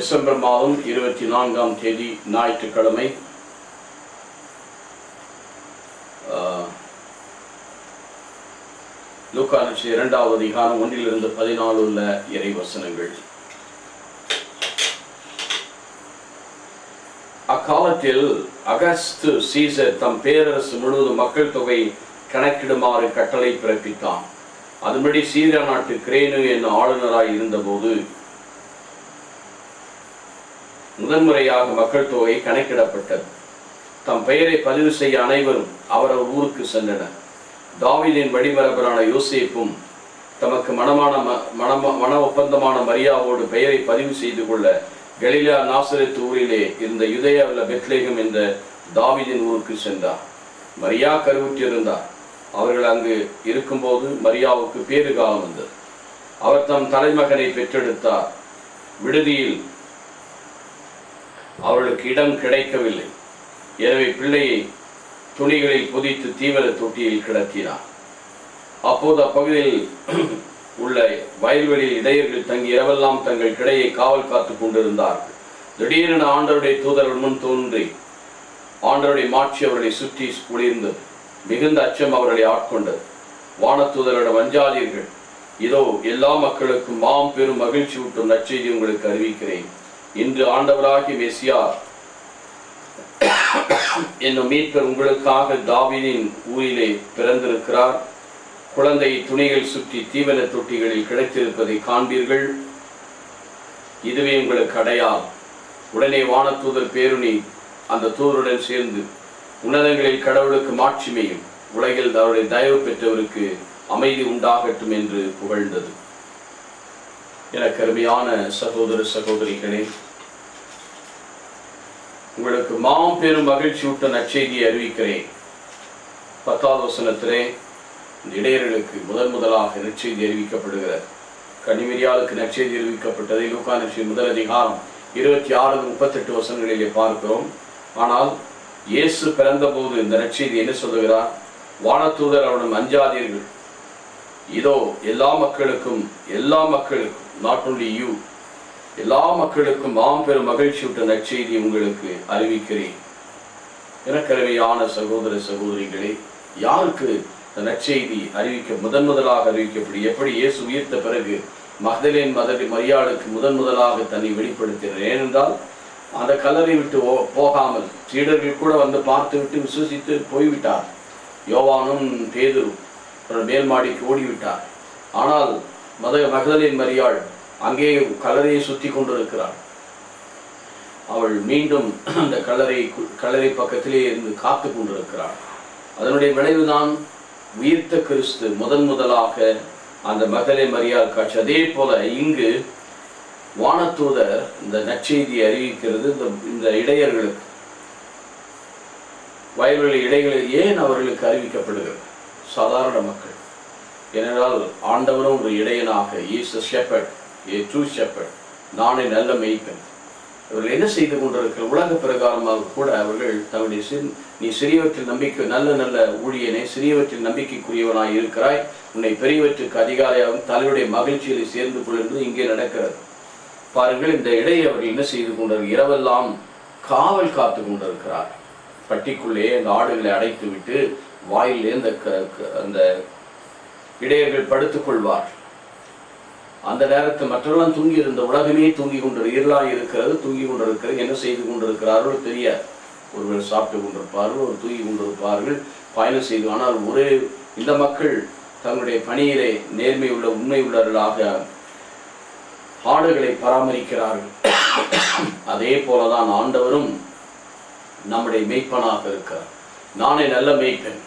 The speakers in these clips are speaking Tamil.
டிசம்பர் மாதம் 24ஆம் தேதி ஞாயிற்றுக்கிழமை. லூக்கா நற்செய்தி 2வது அதிகாரம் 1 - 14 உள்ள இறை வசனங்கள். அக்காலத்தில் அகஸ்து சீசர் தம் பேரரசு முழுவதும் மக்கள் தொகை கணக்கிடுமாறு கட்டளை பிறப்பித்தான். அதன்படி சீரியா நாட்டு கிரேனு என்னும் ஆளுநராய் இருந்தபோது முதன்முறையாக மக்கள் தொகை கணக்கிடப்பட்டது. தம் பெயரை பதிவு செய்ய அனைவரும் அவரவர் ஊருக்கு சென்றனர். தாவீதின் வழிமரபரான யோசேப்பும் தமக்கு மன ஒப்பந்தமான மரியாவோடு பெயரை பதிவு செய்து கொள்ள கலிலேயா நாசரேத் ஊரிலே இருந்த யூதேயாவில் பெத்லெகேம் என்ற தாவீதின் ஊருக்கு சென்றார். மரியா கருவுற்றிருந்தார். அவர்கள் அங்கு இருக்கும்போது மரியாவுக்கு பேறு காலம் வந்தது. அவர் தம் தலைமகனை பெற்றெடுத்தார். விடுதியில் அவர்களுக்கு இடம் கிடைக்கவில்லை. எனவே பிள்ளையை துணிகளில் புதித்து தீவிர தொட்டியில் கிடத்தினார். அப்போது அப்பகுதியில் உள்ள வயல்வெளியில் இடையர்கள் தங்கி இரவெல்லாம் தங்கள் கிடையை காவல் காத்து கொண்டிருந்தார்கள். திடீரென ஆண்டவருடைய தூதர்கள் முன் தோன்றி ஆண்டவருடைய மாட்சி அவர்களை சுற்றி குளிர்ந்தது. மிகுந்த அச்சம் அவர்களை ஆட்கொண்டது. வானதூதரிடம், அஞ்சாதீர்கள், இதோ எல்லா மக்களுக்கும் பெரும் மகிழ்ச்சி ஊட்டும் நற்செய்தி உங்களுக்கு அறிவிக்கிறேன். இன்று ஆண்டவராகிய மெசியா என்னும் மீட்பர் உங்களுக்காக தாவீதின் ஊரிலே பிறந்திருக்கிறார். குழந்தையை துணிகள் சுற்றி தீவன தொட்டிகளில் கிடைத்திருப்பதை காண்பீர்கள். இதுவே உங்களுக்கு அடையாளம். உடனே வானதூதர் பேருணி அந்த தூதருடன் சேர்ந்து உன்னதங்களில் கடவுளுக்கு மாட்சிமையும் உலகில் அவருடைய தயவு பெற்றவருக்கு அமைதி உண்டாகட்டும் என்று புகழ்ந்தது. எனக்கு அருமையான சகோதர சகோதரிகளே, உங்களுக்கு பெரும் மகிழ்ச்சி ஊட்ட நற்செய்தியை அறிவிக்கிறேன். 10வது வசனத்திலே இந்த இடையர்களுக்கு முதலாக நற்செய்தி அறிவிக்கப்படுகிறது. கன்னிமரியாளுக்கு நற்செய்தி அறிவிக்கப்பட்டதை லூக்கா நற்செய்தி 1 அதிகாரம் 26 - 38 வசனங்களிலே பார்க்கிறோம். ஆனால் இயேசு பிறந்தபோது இந்த நற்செய்தி என்ன சொல்லுகிறார்? வானதூதர் அவரிடம், அஞ்சாதீர்கள், இதோ எல்லா மக்களுக்கும் நாட் ஒன்லி யூ, எல்லா மக்களுக்கும் பெரும் மகிழ்ச்சியூட்ட நற்செய்தி உங்களுக்கு அறிவிக்கிறேன். எனக்கு அருமையான சகோதர சகோதரிகளே, யாருக்கு இந்த நற்செய்தி முதலாக அறிவிக்கப்படும்? எப்படி இயேசு உயிர்த்த பிறகு மக்தலேன் மரியாளுக்கு முதலாக தன்னை வெளிப்படுத்தினார். ஏனென்றால் அந்த கல்லறை விட்டு போகாமல் சீடர்கள் கூட வந்து பார்த்து விட்டு விசுவசித்து போய்விட்டார். யோவானும் பேதுரும் மேல் மாடிக்கு ஓடிவிட்டார். ஆனால் மக்தலேன் மரியாள் அங்கே கல்லறையை சுற்றி கொண்டிருக்கிறாள். அவள் மீண்டும் அந்த கல்லறை பக்கத்திலே இருந்து காத்து கொண்டிருக்கிறாள். அதனுடைய விளைவுதான் உயிர்த்த கிறிஸ்து முதலாக அந்த மக்தலேன் மரியாள் காட்சி. அதே போல இங்கு வானதூதர் இந்த நற்செய்தியை அறிவிக்கிறது இந்த இடையர்களுக்கு, வயல்வெளி இடைகளில். ஏன் அவர்களுக்கு அறிவிக்கப்படுகிறது? சாதாரண மக்கள். ஏனென்றால் ஆண்டவரும் ஒரு இடையனாக, is a shepherd, a true shepherd, நானே நல்ல மேய்ப்பன். இவர்கள் என்ன செய்து கொண்டிருக்கிற உலக பிரகாரமாக கூட அவர்கள் தன்னுடைய நீ சிறியவற்றில் நம்பிக்கை நல்ல ஊழியனை, சிறியவற்றில் நம்பிக்கைக்குரியவனாய் இருக்கிறாய், உன்னை பெரியவற்றுக்கு அதிகாரியாகவும் தலைவருடைய மகிழ்ச்சியை சேர்ந்து கொள்வது இங்கே நடக்கிறது. பாருங்கள், இந்த இடையை அவர்கள் என்ன செய்து கொண்டிருக்கிறார்? இரவெல்லாம் காவல் காத்து கொண்டிருக்கிறார். பட்டிக்குள்ளே அந்த ஆடுகளை அடைத்து விட்டு வாயிலே அந்த இடையர்கள் படுத்துக் கொள்வார். அந்த நேரத்தில் மற்றவர்களும் தூங்கி இருந்த உலகமே தூங்கி கொண்டிருக்கிறது. என்ன செய்து கொண்டிருக்கிறார்கள் தெரியாது. ஒருவர் சாப்பிட்டு கொண்டிருப்பார்கள், ஒரு தூங்கி கொண்டிருப்பார்கள், பயணம் செய்து. ஆனால் இந்த மக்கள் தங்களுடைய பணியிலே நேர்மை உள்ள உண்மை உள்ளவர்களாக ஆடுகளை பராமரிக்கிறார்கள். அதே போலதான் ஆண்டவரும் நம்முடைய மெய்ப்பனாக இருக்கிறார். நானே நல்ல மெய்ப்பன்.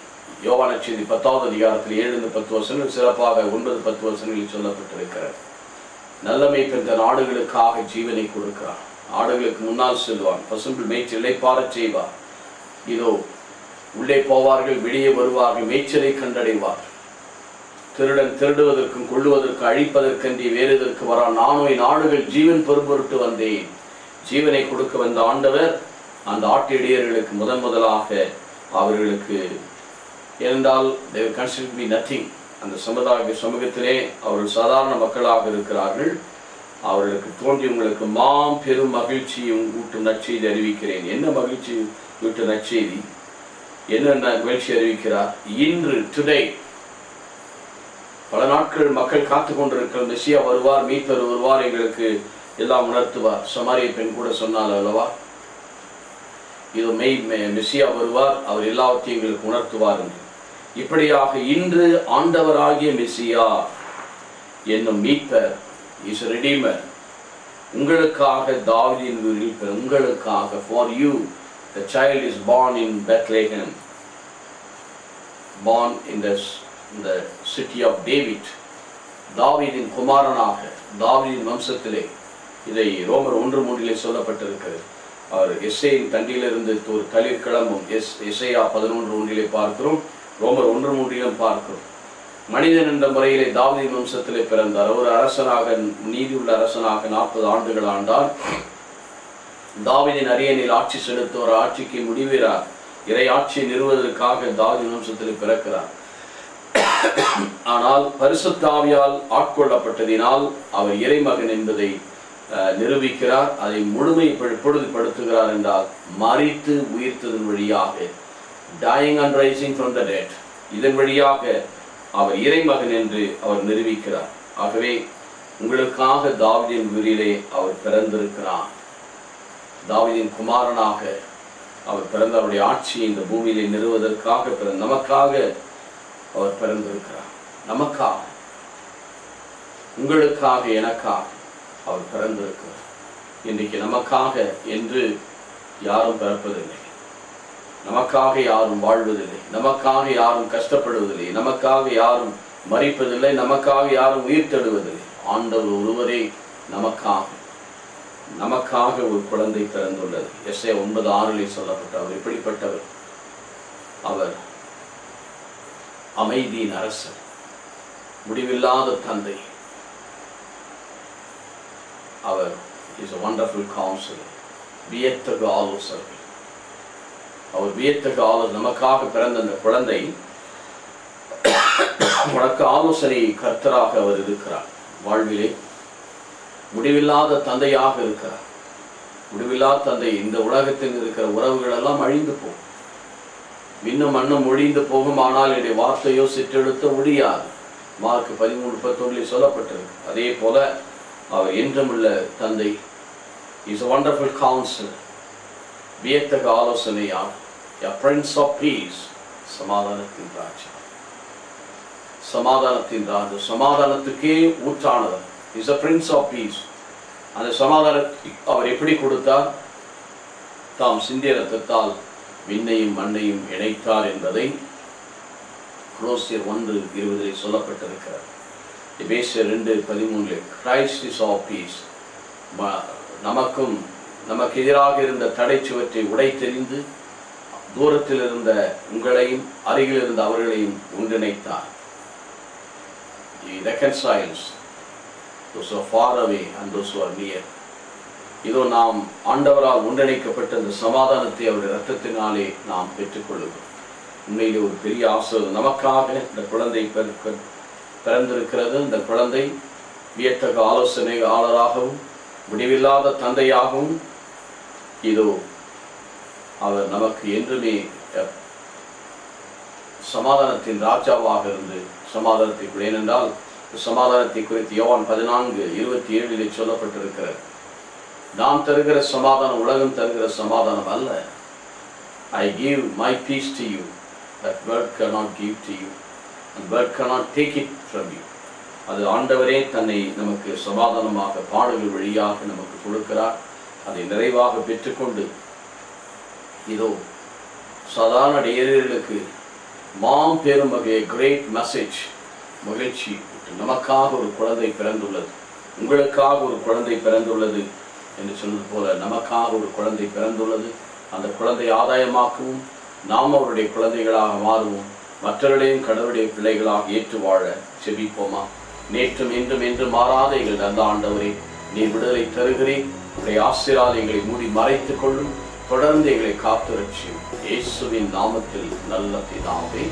யோவான் நற்செய்தி 10வது அதிகாரத்தில் 7 - 10 வசனங்கள், சிறப்பாக 9 - 10 வசனங்களில் சொல்லப்பட்டிருக்கிறது. நல்ல மெய்ப்பன் தன் ஆடுகளுக்காக ஜீவனை கொடுக்கிறார். ஆடுகளுக்கு முன்னால் செல்வான், பசும்பில் மேய்ச்சலை பாரச் செய்வார். இதோ உள்ளே போவார்கள், வெளியே வருவார்கள், மேய்ச்சலை கண்டடைவார். திருடன் திருடுவதற்கும் கொள்ளுவதற்கும் அழிப்பதற்கன்றி வேறு எதற்கு வரான். நானோ என் ஆடுகள் ஜீவன் பொறுப்பொருட்டு வந்தேன். ஜீவனை கொடுக்க வந்த ஆண்டவர் அந்த ஆட்டு இடையர்களுக்கு முதலாக அவர்களுக்கு இருந்தால் they will consider me nothing. அந்த சமுதாய சமூகத்திலே அவர்கள் சாதாரண மக்களாக இருக்கிறார்கள். அவர்களுக்கு தோன்றி உங்களுக்கு பெரும் மகிழ்ச்சியும் ஊட்டும் நற்செய்தி அறிவிக்கிறேன். என்ன மகிழ்ச்சி ஊட்டும் நற்செய்தி? என்ன மகிழ்ச்சி அறிவிக்கிறார்? இன்று, டுடே, பல நாட்கள் மக்கள் காத்து கொண்டிருக்கிற மெசியா வருவார், மீட்பர் வருவார், எங்களுக்கு எல்லாம் உணர்த்துவார். சமாரிய பெண் கூட சொன்னால் அல்லவா, இது மெசியா வருவார், அவர் எல்லாவற்றையும் எங்களுக்கு உணர்த்துவார் என்று. இப்படியாக இன்று ஆண்டவராகிய மெசியா என்னும் மீட்பர், இஸ் ரெடீமர், உங்களுக்காக தாவீதின் ஊரில் உங்களுக்காக, for you the child is born in Bethlehem, born in the city of David. தாவீதின் குமாரனாக, தாவீதின் வம்சத்திலே. இதை ரோமர் 1:3 சொல்லப்பட்டிருக்கிறது. அவர் எஸ்ஐயின் தண்டியிலிருந்து ஒரு தளிர் கிளம்பும் எஸ்ஐயா 11:1 பார்க்கிறோம், ரோமர் 1:3 பார்க்கிறோம். மனிதன் என்ற முறையிலே தாவீதின் வம்சத்திலே பிறந்தார். ஒரு அரசனாக, நீதியுள்ள அரசனாக 40 ஆண்டுகள் ஆண்டார். தாவீதின் அரியணையில் ஆட்சி செலுத்துவோர், ஆட்சிக்கு முடிவீரார், இறை ஆட்சியை நிறுவுவதற்காக தாவீதின் வம்சத்திலே பிறக்கிறார். ஆனால் பரிசுத்த ஆவியால் ஆட்கொள்ளப்பட்டதினால் அவர் இறைமகன் என்பதை நிரூபிக்கிறார். அதை பொழுதுபடுத்துகிறார் என்றால் மரித்து உயிர்த்ததன் வழியாக, dying and rising from the dead, இதன் வழியாக அவர் இறைமகன் என்று அவர் நிரூபிக்கிறார். ஆகவே உங்களுக்காக தாவீதின் ஊரிலே அவர் பிறந்திருக்கிறார். தாவீதின் குமாரனாக அவர் பிறந்த, அவருடைய ஆட்சியை இந்த பூமியிலே நிறுவுவதற்காக நமக்காக அவர் பிறந்திருக்கிறார். நமக்காக, உங்களுக்காக, எனக்காக அவர் பிறந்திருக்கிறார். இன்றைக்கு நமக்காக என்று யாரும் பிறப்பதில்லை, நமக்காக யாரும் வாழ்வதில்லை, நமக்காக யாரும் கஷ்டப்படுவதில்லை, நமக்காக யாரும் மரிப்பதில்லை, நமக்காக யாரும் உயிர் தழுவதில்லை. ஆண்டவர் ஒருவரே நமக்காக ஒரு குழந்தை பிறந்துள்ளது. எஸ்ஐயா 9:6 சொல்லப்பட்டவர் எப்படிப்பட்டவர்? அவர் அமைதியின் அரசர், முடிவில்லாத தந்தை. அவர் இஸ் a wonderful counselor, வியத்தகு ஆலோசகர். அவர் வியத்தகு ஆலோசனை. நமக்காக பிறந்த அந்த குழந்தை உனக்கு ஆலோசனை கர்த்தராக அவர் இருக்கிறார். வாழ்விலே முடிவில்லாத தந்தையாக இருக்கிறார். முடிவில்லாத தந்தை. இந்த உலகத்தில் இருக்கிற உறவுகள் எல்லாம் அழிந்து போகும், இன்னும் மண்ணும் ஒழிந்து போகும், ஆனால் என்னுடைய வார்த்தையோ சிற்றெழுத்த முடியாது. மார்க் 13:31 சொல்லப்பட்டிருக்கு. அதே போல அவர் என்றுமுள்ள தந்தை. இஸ் a wonderful counselor, வியத்தகு ஆலோசனையார், a prince of peace, சமாதானத்தின் ராஜா, சமாதானத்தின் ராஜா, சமாதானத்துக்கே ஊற்றானவர். Is a prince of peace. அந்த சமாதானத்தை அவர் எப்படி கொடுத்தார்? தாம் சிந்திய ரத்தத்தால் விண்ணையும் மண்ணையும் இணைத்தார் என்பதை கொலோசியர் 1:20 சொல்லப்பட்டிருக்கிறார். எபேசியர் 2:13 Christ is of peace. நமக்கு எதிராக இருந்த தடை சுவற்றை உடைத்தெறிந்து தூரத்தில் இருந்த உங்களையும் அருகில் இருந்த அவர்களையும் ஒன்றிணைத்தார். He reconciles those who are far away and those who are near. இதோ நாம் ஆண்டவரால் ஒன்றிணைக்கப்பட்ட இந்த சமாதானத்தை அவருடைய இரத்தத்தினாலே நாம் பெற்றுக்கொள்ளுகிறோம். உண்மையிலே ஒரு பெரிய ஆசீர்வாதம். நமக்காக இந்த குழந்தை பிறந்திருக்கிறது. இந்த குழந்தை வியத்தகு ஆலோசனையாளராகவும் முடிவில்லாத தந்தையாகவும், இதோ அவர் நமக்கு என்றுமே சமாதானத்தின் ராஜாவாக இருந்து சமாதானத்தை, ஏனென்றால் சமாதானத்தை குறித்து யோவான் 14:27 சொல்லப்பட்டிருக்கிறது. நாம் தருகிற சமாதானம் உலகம் தருகிற சமாதானம் அல்ல. I give my peace to you that world cannot give to you and world cannot take it from you. அது ஆண்டவரே தன்னை நமக்கு சமாதானமாக பாடல்கள் வழியாக நமக்கு கொடுக்கிறார். அதை நிறைவாக பெற்றுக்கொண்டு இதோ சாதாரண இடையர்களுக்கு பெரும் வகை கிரேட் மெசேஜ், மகிழ்ச்சி. நமக்காக ஒரு குழந்தை பிறந்துள்ளது, உங்களுக்காக ஒரு குழந்தை பிறந்துள்ளது என்று சொன்னது போல நமக்காக ஒரு குழந்தை பிறந்துள்ளது. அந்த குழந்தை ஆதாயமாக்கவும் நாம் அவருடைய குழந்தைகளாக மாறுவோம். மற்றவர்களையும் கடவுளுடைய பிள்ளைகளாக ஏற்று வாழ செபிப்போமா? நேற்றும் இன்றும் என்று மாறாத எங்கள் நல்ல ஆண்டவரே, நீ விடுதலை தருகிறேன். உடைய ஆசீர்வாதங்களை மூடி மறைத்துக் கொள்ளும். தொடர்ந்து எங்களை காத்து ரட்சியும். இயேசுவின் நாமத்தில் நல்ல பிதாவே.